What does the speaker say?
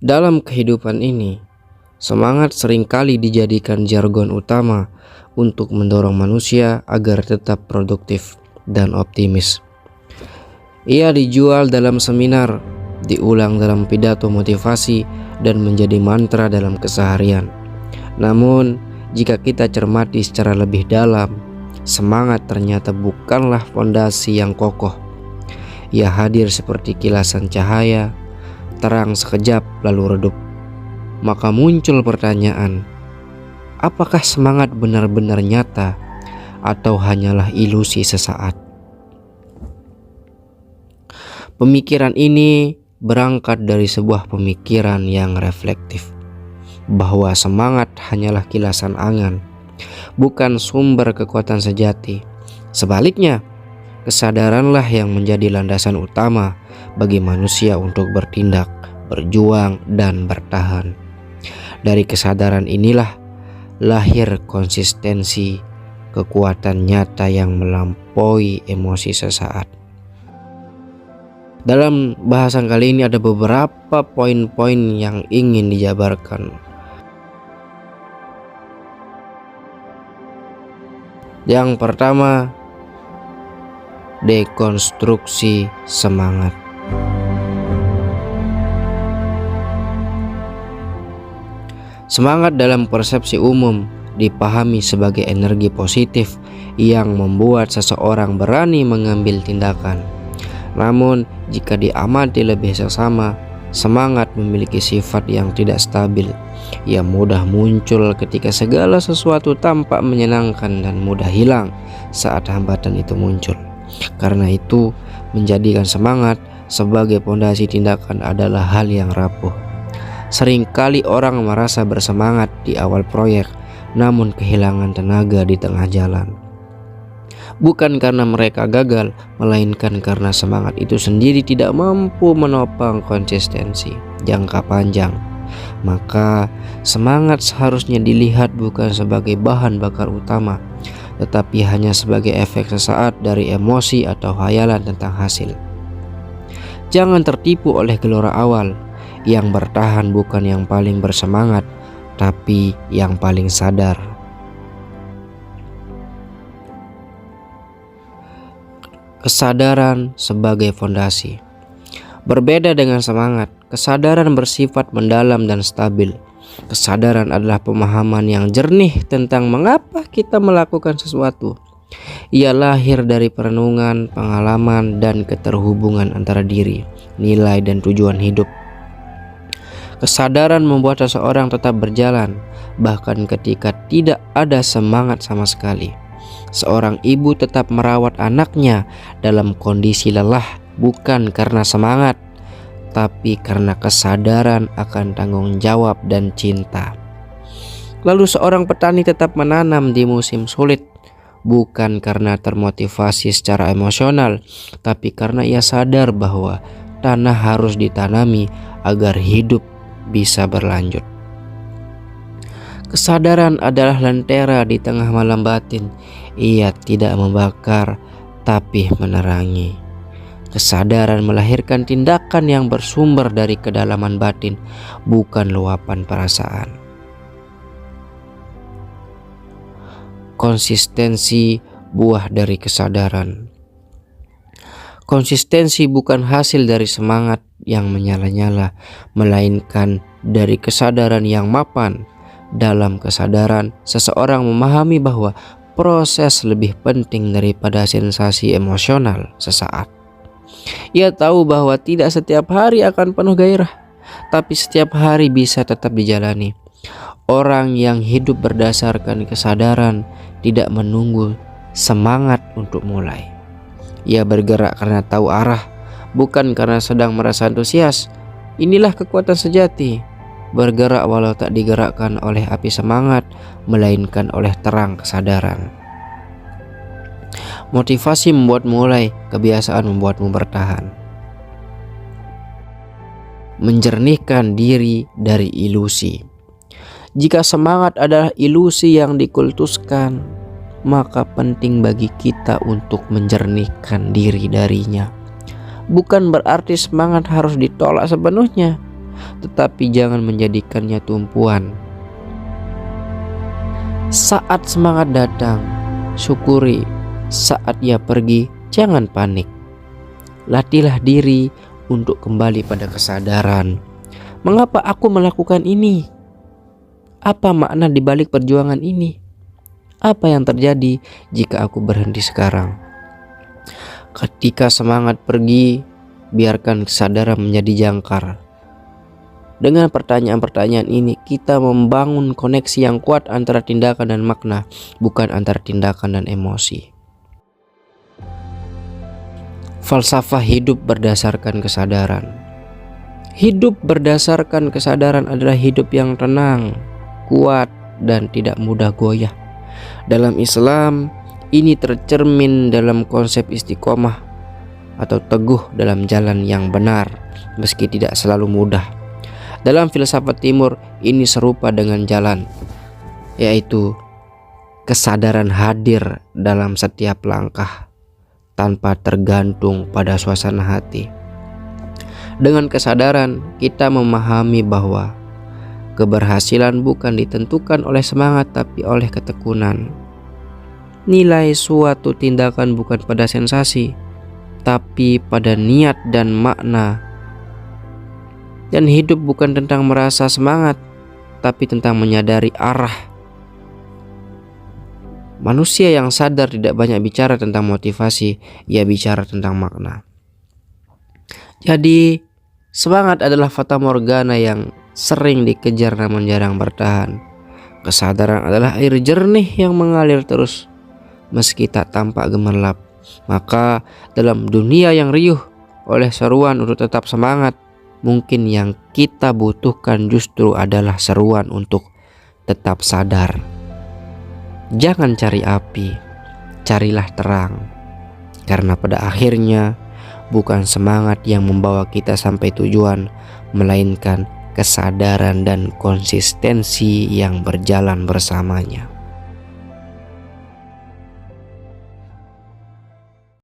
Dalam kehidupan ini, semangat seringkali dijadikan jargon utama untuk mendorong manusia agar tetap produktif dan optimis. Ia dijual dalam seminar, diulang dalam pidato motivasi, dan menjadi mantra dalam keseharian. Namun, jika kita cermati secara lebih dalam, semangat ternyata bukanlah fondasi yang kokoh. Ia hadir seperti kilasan cahaya, terang sekejap lalu redup. Maka muncul pertanyaan, apakah semangat benar-benar nyata atau hanyalah ilusi sesaat? Pemikiran ini berangkat dari sebuah pemikiran yang reflektif, bahwa semangat hanyalah kilasan angan, bukan sumber kekuatan sejati. Sebaliknya, kesadaranlah yang menjadi landasan utama bagi manusia untuk bertindak, berjuang, dan bertahan. Dari kesadaran inilah lahir konsistensi, kekuatan nyata yang melampaui emosi sesaat. Dalam bahasan kali ini ada beberapa poin-poin yang ingin dijabarkan. Yang pertama, dekonstruksi semangat. Semangat dalam persepsi umum dipahami sebagai energi positif yang membuat seseorang berani mengambil tindakan. Namun, jika diamati lebih seksama, semangat memiliki sifat yang tidak stabil. Ia mudah muncul ketika segala sesuatu tampak menyenangkan dan mudah hilang saat hambatan itu muncul. Karena itu, menjadikan semangat sebagai pondasi tindakan adalah hal yang rapuh. Seringkali orang merasa bersemangat di awal proyek, namun kehilangan tenaga di tengah jalan. Bukan karena mereka gagal, melainkan karena semangat itu sendiri tidak mampu menopang konsistensi jangka panjang. Maka semangat seharusnya dilihat bukan sebagai bahan bakar utama, tetapi hanya sebagai efek sesaat dari emosi atau khayalan tentang hasil. Jangan tertipu oleh gelora awal. Yang bertahan bukan yang paling bersemangat, tapi yang paling sadar. Kesadaran sebagai fondasi. Berbeda dengan semangat, kesadaran bersifat mendalam dan stabil. Kesadaran adalah pemahaman yang jernih tentang mengapa kita melakukan sesuatu. Ia lahir dari perenungan, pengalaman, dan keterhubungan antara diri, nilai, dan tujuan hidup. Kesadaran membuat seseorang tetap berjalan, bahkan ketika tidak ada semangat sama sekali. Seorang ibu tetap merawat anaknya dalam kondisi lelah, bukan karena semangat, tapi karena kesadaran akan tanggung jawab dan cinta. Lalu seorang petani tetap menanam di musim sulit, bukan karena termotivasi secara emosional, tapi karena ia sadar bahwa tanah harus ditanami agar hidup bisa berlanjut. Kesadaran adalah lentera di tengah malam batin. Ia tidak membakar, tapi menerangi. Kesadaran melahirkan tindakan yang bersumber dari kedalaman batin, bukan luapan perasaan. Konsistensi buah dari kesadaran. Konsistensi bukan hasil dari semangat yang menyala-nyala, melainkan dari kesadaran yang mapan. Dalam kesadaran, seseorang memahami bahwa proses lebih penting daripada sensasi emosional sesaat. Ia tahu bahwa tidak setiap hari akan penuh gairah, tapi setiap hari bisa tetap dijalani. Orang yang hidup berdasarkan kesadaran tidak menunggu semangat untuk mulai. Ia bergerak karena tahu arah, bukan karena sedang merasa antusias. Inilah kekuatan sejati, bergerak walau tak digerakkan oleh api semangat, melainkan oleh terang kesadaran. Motivasi membuat mulai, kebiasaan membuatmu bertahan. Menjernihkan diri dari ilusi. Jika semangat adalah ilusi yang dikultuskan, maka penting bagi kita untuk menjernihkan diri darinya. Bukan berarti semangat harus ditolak sepenuhnya, tetapi jangan menjadikannya tumpuan. Saat semangat datang, syukuri. Saat ia pergi, jangan panik. Latihlah diri untuk kembali pada kesadaran. Mengapa aku melakukan ini? Apa makna di balik perjuangan ini? Apa yang terjadi jika aku berhenti sekarang? Ketika semangat pergi, biarkan kesadaran menjadi jangkar. Dengan pertanyaan-pertanyaan ini, kita membangun koneksi yang kuat antara tindakan dan makna, bukan antara tindakan dan emosi. Falsafah hidup berdasarkan kesadaran. Hidup berdasarkan kesadaran adalah hidup yang tenang, kuat, dan tidak mudah goyah. Dalam Islam, ini tercermin dalam konsep istiqomah atau teguh dalam jalan yang benar, meski tidak selalu mudah. Dalam filsafat Timur, ini serupa dengan jalan, yaitu kesadaran hadir dalam setiap langkah tanpa tergantung pada suasana hati. Dengan kesadaran, kita memahami bahwa keberhasilan bukan ditentukan oleh semangat tapi oleh ketekunan. Nilai suatu tindakan bukan pada sensasi, tapi pada niat dan makna. Dan hidup bukan tentang merasa semangat, tapi tentang menyadari arah. Manusia yang sadar tidak banyak bicara tentang motivasi, ia bicara tentang makna. Jadi, semangat adalah fata morgana yang sering dikejar namun jarang bertahan. Kesadaran adalah air jernih yang mengalir terus meski tak tampak gemerlap. Maka dalam dunia yang riuh oleh seruan untuk tetap semangat, mungkin yang kita butuhkan justru adalah seruan untuk tetap sadar. Jangan cari api, carilah terang. Karena pada akhirnya bukan semangat yang membawa kita sampai tujuan, melainkan kesadaran dan konsistensi yang berjalan bersamanya.